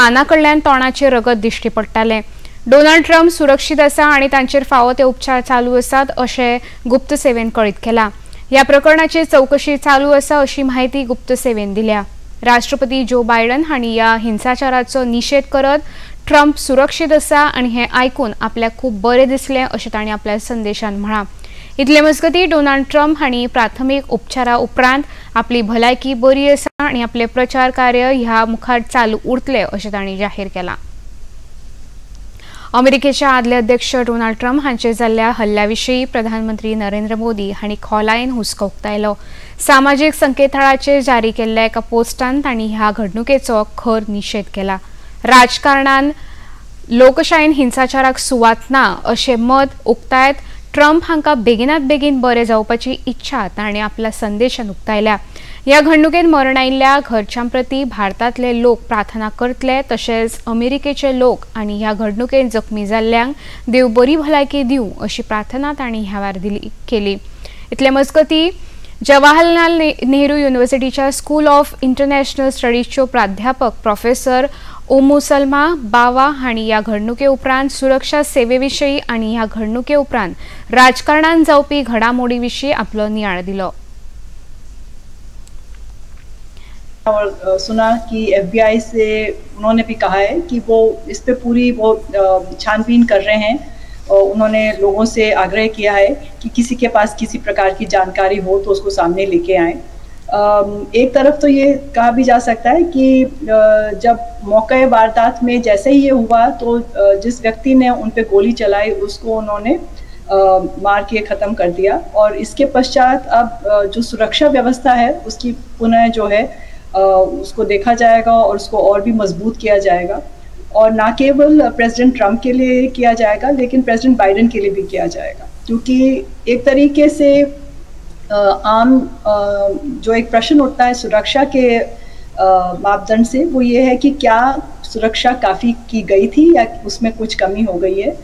कानाकडल्यान तोंडाचेर रगत दिश्टी पडटालें। डोनाल्ड ट्रम्प सुरक्षीत आसा आनी तांचेर फावो ते उपचार चालू आसात अशें गुप्त सेवेन कळीत केलां। ह्या प्रकरणाची चौकशी चालू आसा अशी माहिती गुप्त सेवेन दिल्या। राष्ट्रपती जो बायडन हांणी ह्या हिंसाचाराचो निषेध करत ट्रम्प सुरक्षीत आसा आनी हें आयकून आपल्याक खूब बरें दिसलें अशें तांणी आपल्या संदेशांत म्हळां। इतले मजगतीं डोनाल्ड ट्रम्प हांणी प्राथमीक उपचारा उपरांत आपली भलायकी बरी आसा आनी आपले प्रचार कार्य ह्या मुखार चालू उरतलें अशें तांणी जाहीर केलां। अमेरिकेचे आदले अध्यक्ष डोनाल्ड ट्रम्प हांचेर जाल्ल्या हल्ल्याविशीं प्रधानमंत्री नरेंद्र मोदी हांणी खोलायेन हुस्को उक्तायलो। सामाजीक संकेतथळाचेर जारी केल्ल्या एका पोस्टांत तांणी ह्या घडणुकेचो खर निषेध केला। राजकारणान लोकशायेन हिंसाचाराक सुवात ना अशें मत उक्तायत ट्रम्प हांकां बेगिनात बेगीन बरें जावपाची इच्छा तांणी आपल्या संदेशांत उक्तायल्या। ह्या घडणुकेंत मरण आयिल्ल्या घरच्यां प्रती भारतांतले लोक प्रार्थना करतले तशेंच अमेरिकेचे लोक आनी ह्या घडणुकेंत जखमी जाल्ल्यांक देव बरी भलायकी दिवं अशी प्रार्थना तांणी ह्या वेळार केली। इतले मजगतीं जवाहरलाल नेहरू युनिव्हर्सिटीच्या स्कूल ऑफ इंटरनॅशनल स्टडीजच्यो प्राध्यापक प्रोफेसर ओमू सलमा बावा हांणी ह्या घडणुके उपरांत सुरक्षा सेवेविशीं आनी ह्या घडणुके उपरांत राजकारणांत जावपी घडामोडी विशीं आपलो नियाळ दिलो। और सुना कि FBI से उन्होंने भी कहा है कि वो इस पे पूरी वो छानबीन कर रहे हैं और उन्होंने लोगों से आग्रह किया है कि किसी के पास किसी प्रकार की जानकारी हो तो उसको सामने लेके आएं। एक तरफ तो ये कहा भी जा सकता है कि जब मौके वारदात में जैसे ही ये हुआ तो जिस व्यक्ति ने उन पे गोली चलाई उसको उन्होंने मार के ख़त्म कर दिया और इसके पश्चात अब जो सुरक्षा व्यवस्था है उसकी पुनः जो है उसको देखा जाएगा और उसको और भी मजबूत किया जाएगा और ना केवल प्रेसिडेंट ट्रम्प के लिए किया जाएगा लेकिन प्रेसिडेंट बाइडेन के लिए भी किया जाएगा, क्योंकि एक तरीके से आम जो एक प्रश्न उठता है सुरक्षा के मापदंड से वो ये है कि क्या सुरक्षा काफ़ी की गई थी या उसमें कुछ कमी हो गई है।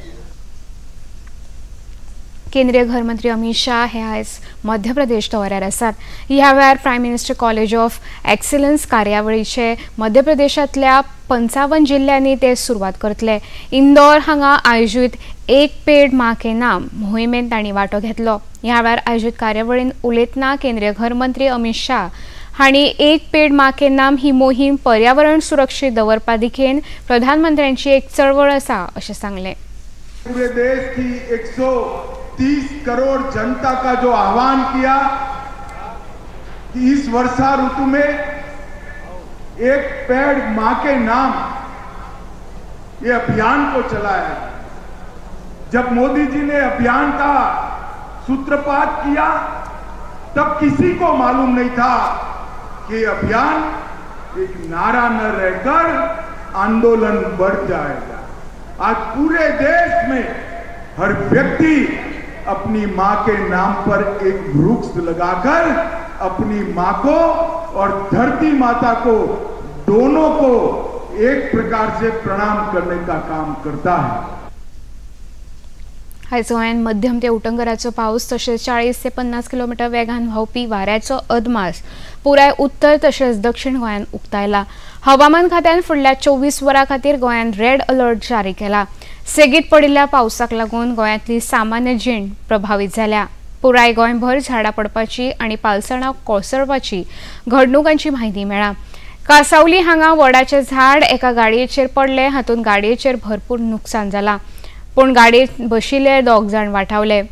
केंद्रीय गृहमंत्री अमित शाह हे आयज मध्य प्रदेश दौऱ्यार आसात। ह्या वेळार prime minister college of excellence कार्यावळीचे मध्य प्रदेशांतल्या 55 जिल्ल्यांनी ते सुरवात करतले। इंदौर हांगा आयोजीत एक पेड़ माँ के नाम मोहिमेंत तांणी वांटो घेतलो। ह्या वेळार आयोजीत कार्यावळींत उलयतना केंद्रीय गृहमंत्री अमित शाह हांणी एक पेड़ माँ के नाम ही मोहीम पर्यावरण सुरक्षीत दवरपा दिकेन प्रधानमंत्र्यांची एक चळवळ आसा अशें सांगलें। पूरे देश की 130 करोड़ जनता का जो आह्वान किया कि इस वर्षा ऋतु में एक पेड़ मां के नाम ये अभियान को चलाया। जब मोदी जी ने अभियान का सूत्रपात किया तब किसी को मालूम नहीं था कि अभियान एक नारा न रहकर आंदोलन बढ़ जाएगा। आज पूरे देश में हर व्यक्ति अपनी मां के नाम पर एक वृक्ष लगाकर अपनी मां को और धरती माता को दोनों को एक प्रकार से प्रणाम करने का काम करता है। आयज गोंयांत मध्यम ते उटंगराचो पावस तशेंच 40 ते 50 किलोमीटर वेगान व्हांवपी वाऱ्याचो अदमास पुराय उत्तर तशेंच दक्षिण गोंयांत उक्तायला। हवामान खात्यान फुडल्या 24 वरां खातीर गोंयांत रेड अलर्ट जारी केला। सेगीत पडिल्ल्या पावसाक लागून गोंयांतली सामान्य जीण प्रभावित जाल्या। पुराय गोंयभर झाडां पडपाची आनी पालसणां कोसळपाची घडणुकांची म्हायती मेळ्ळा। कासावली हांगा वडाचें झाड एका गाडयेचेर पडलें, हातूंत गाडयेचेर भरपूर नुकसाण जालां, पूण गाडयेंत बशिल्ले 2 जाण वाटावले।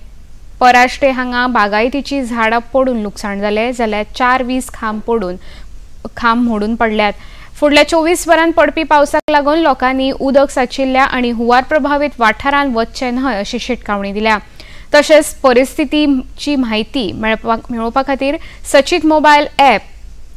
पराश्टे हांगा बागायतीची झाडां पडून लुकसाण जालें, जाल्यार 4-20 खांब मोडून पडल्यात। फुडल्या 24 वरांत पडपी पावसाक लागून लोकांनी उदक साचिल्ल्या आनी हुंवार प्रभावित वाठारांत वचचें न्हय अशी शिटकावणी दिल्या। तशेंच परिस्थितीची म्हायती मेळोवपा खातीर सचीत मोबायल ॲप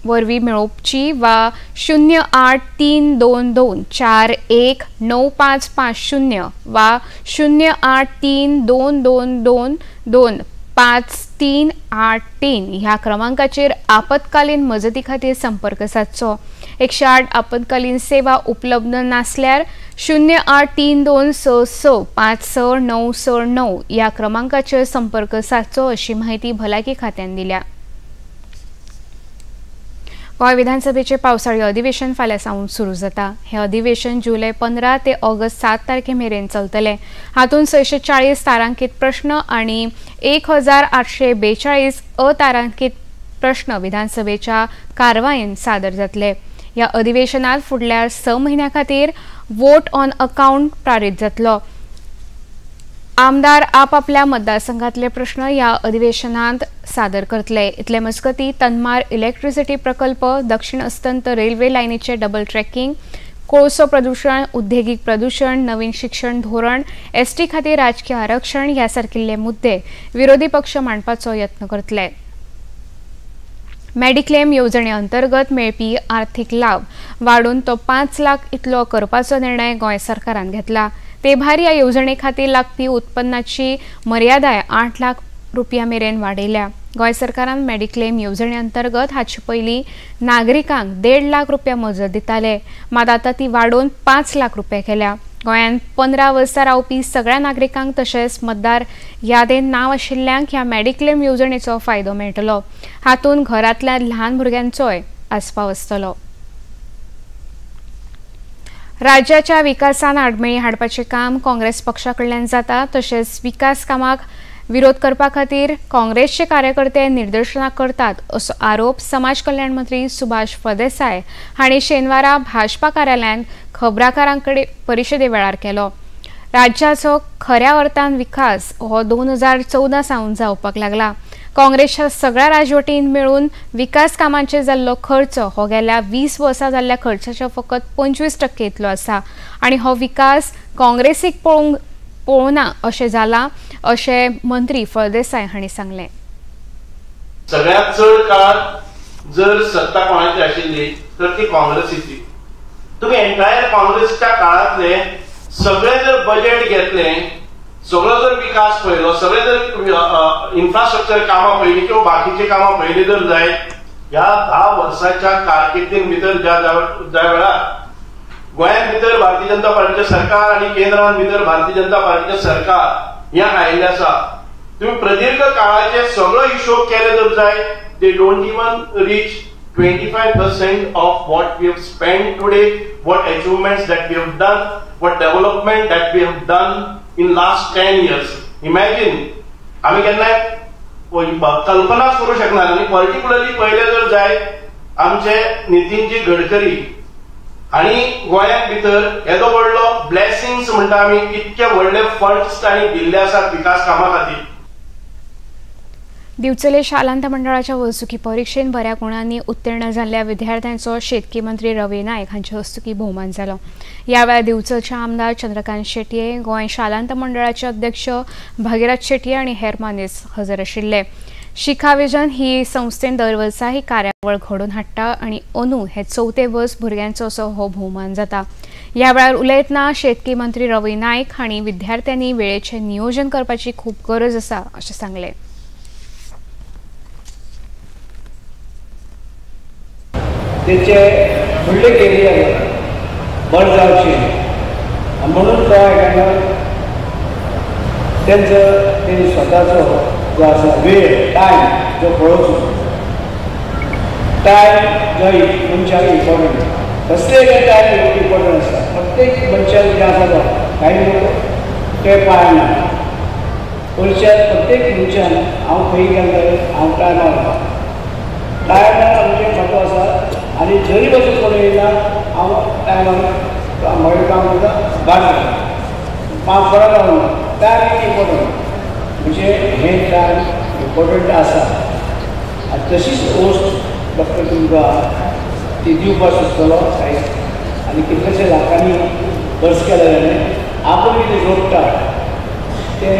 वरवीं मेळोवची वा 0832241950 वा 0832222538 ह्या क्रमांकाचेर आपतकालीन मजती खातीर संपर्क सादचो। 108 आपतकालीन सेवा उपलब्ध नासल्यार 083266566969 ह्या क्रमांकाचेर संपर्क सादचो अशी माहिती भलायकी खात्यान दिल्या। गोंय विधानसभेचे पावसाळी अधिवेशन फाल्यां सावन सुरू जाता। हे अधिवेशन जुलै 15 ते ऑगस्ट 7 तारखे मेरेन चलतले। हातूंत 640 तारांकीत प्रश्न आनी 1842 अतारांकीत प्रश्न विधानसभेच्या कारवायेंत सादर जातले। ह्या अधिवेशनात फुडल्या 6 म्हयन्यां खातीर वोट ऑन अकाउंट प्रारीत जातलो। आमदार आपआपल्या मतदारसंघातले प्रश्न ह्या अधिवेशनात सादर करतले। इतले मजगतीं तनमार इलेक्ट्रिसिटी प्रकल्प, दक्षिण अस्तंत रेल्वे लायनीचे डबल ट्रॅकिंग, कोळसो प्रदूषण, उद्देगीक प्रदूषण, नवीन शिक्षण धोरण, एसटी खातीर राजकीय आरक्षण ह्या सारकिल्ले मुद्दे विरोधी पक्ष मांडपाचो यत्न करतले। मेडिक्लेम येवजणे अंतर्गत मेळपी आर्थीक लाभ वाडून तो 5 लाख इतलो करपाचो निर्णय गोंय सरकारान घेतला। ते भायर ह्या येवजणे खातीर लागपी उत्पन्नाची मर्यादाय 8 लाख रुपया मेरेन वाडयल्या। गोंय सरकारान मेडिक्लेम येवजणे अंतर्गत हाचे पयलीं नागरिकांक 1.5 लाख रुपया मजत दिताले, मात आतां ती वाडोवन 5 लाख रुपया केल्या। गोंयांत 15 वर्सां रावपी सगळ्या नागरिकांक तशेंच मतदार यादेंत नांव आशिल्ल्यांक ह्या मेडिक्लेम येवजणेचो फायदो मेळटलो। हातूंत घरांतल्या ल्हान भुरग्यांचोय आस्पाव आसतलो। राज्याच्या विकासान आडमेळी हाडपाचें काम काँग्रेस पक्षा कडल्यान जाता, तशेंच विकास कामाक विरोध करपा खातीर काँग्रेसचे कार्यकर्ते निदर्शनां करतात असो आरोप समाज कल्याण मंत्री सुभाष फळदेसाय हांणी शेनवारा भाजपा कार्यालयात खबराकारांकडे परिशदे वेळार केलो। राज्याचो खऱ्या अर्थान विकास हो 2014 सावन जावपाक लागला। काँग्रेसच्या सगळ्या राजवटींत मेळून विकास कामांचेर जाल्लो खर्च हो गेल्या 20 वर्सां जाल्ल्या खर्चाच्या फकत 25% इतलो आसा आनी हो विकास काँग्रेसीक पळोवना अशें जाला अशें मंत्री फळदेसाय हांणी सांगलें। सगळ्यात चड काळ जर सत्ता कोणाची आशिल्ली तर ती काँग्रेसीची। तुम्ही एंटायर काँग्रेसच्या काळातले सगळे जर बजेट घेतले, सगळो जर विकास पळयलो, सगळे जर इन्फ्रास्ट्रक्चर कामां पळयली किंवा बाकीचे कामां पळयली जर जायत, ह्या 10 वर्साच्या कारकिर्दीन भितर ज्या वेळार गोंयांत भितर भारतीय जनता पार्टीचे सरकार आणि केंद्रांत भितर भारतीय जनता पार्टीचे सरकार ह्या आयिल्ले आसा, तुम्ही प्रदीर्घ काळाचे सगळो हिशोब केले जर जायत, they don't even reach 25% of what we have spent today, what achievements that we have done, what development that we have done in last 10 years. Imagine, आम्ही केन्नाय कल्पना करू शकणार नाही। पर्टिक्युलरली पहिले जर जायत आमचे नितीनजी गडकरी आणि गोंयांत भितर येदो व्हडलो ब्लेसिंग्स म्हणटा आमी, इतके व्हडले फंड्स तांणी दिल्ले आसात विकास कामां खातीर। दिवचले शालांत मंडळाच्या वर्सुकी परीक्षेत बऱ्या गुणांनी उत्तीर्ण जाल्ल्या विद्यार्थ्यांचो शेतकी मंत्री रवी नायक हांचे हस्तुकी भोवमान जालो। ह्या वेळार दिवचलचे आमदार चंद्रकांत शेटये, गोंय शालांत मंडळाचे अध्यक्ष भागीरथ शेटये आनी हेर मानेस्त हजर आशिल्ले। शिखा विजन ही संस्थेन दर वर्सा ही कार्यावळ घडोवन हाडटा आनी अंदू हे 4थे वर्स भुरग्यांचो असो हो भोवमान जाता। ह्या वेळार उलयतना शेतकी मंत्री रवी नायक हांणी विद्यार्थ्यांनी वेळेचें नियोजन करपाची खूब गरज आसा अशें सांगलें। तेचे फुडले कॅरियर बरें जावचें म्हणून तो तेंचो स्वताचो जो आसा वेळ टायम जो पळोवचो। टायम जो मनशाक इम्पॉर्टंट, कसलेय टायम इम्पॉर्टंट आसता। प्रत्येक मनशाक जें आसा तो कांय लोक ते पाळना। पयलींच्या प्रत्येक मनशान हांव खंय गेलें हांव टायमार वता, टायमार आमचें महत्व आसा आनी जरी वचून कोण येयना हांव टायमार म्हजें काम करता भायर काम फरक रावना। टायम इम्पॉर्टंट म्हणजे हें टायम इम्पॉर्टंट आसा आनी तशीच पोस्ट डॉक्टर तुमकां ती दिवपाक सोदतलो आनी कितलेशे लाखांनी खर्च केले जाल्यार आपूण कितें जोडटा ते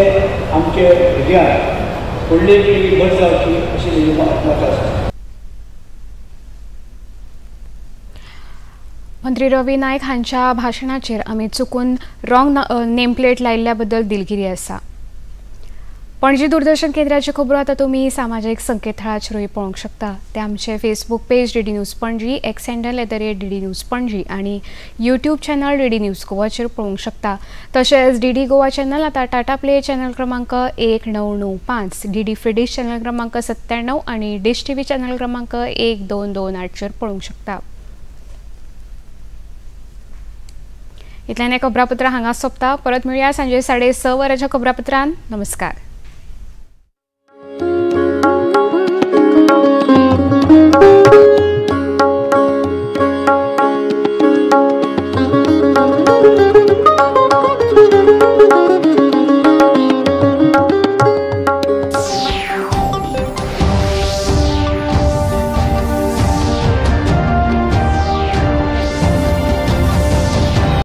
आमचे भुरग्यांक फुडली पिळगी बरी जावची अशें तेजें मत आसा। मंत्री रवी नायक हांच्या भाशणाचेर आमी चुकून रॉंग नेम प्लेट लायिल्ल्या बद्दल दिलगिरी आसा। पणजी दूरदर्शन केंद्राची खबरो आता तुम्ही सामाजिक संकेतथळाचेरूय पळोवंक शकता। ते आमचे Facebook page DD news Panaji, x handle @DD news Panaji आणि यूट्यूब चॅनल DD न्यूज गोवाचेर पळोवंक शकता। तशेंच DD गोवा चॅनल आता टाटा प्ले चॅनल क्रमांक 1995, DD फ्री डिश चॅनल क्रमांक 97 आणि डिश TV चॅनल क्रमांक 1228 चेर पळोवंक शकता। इतल्यान खबरापत्र हांगा सोंपता। परत मेळुया सांजे 6:30 वरांच्या खबरापत्रांत। नमस्कार।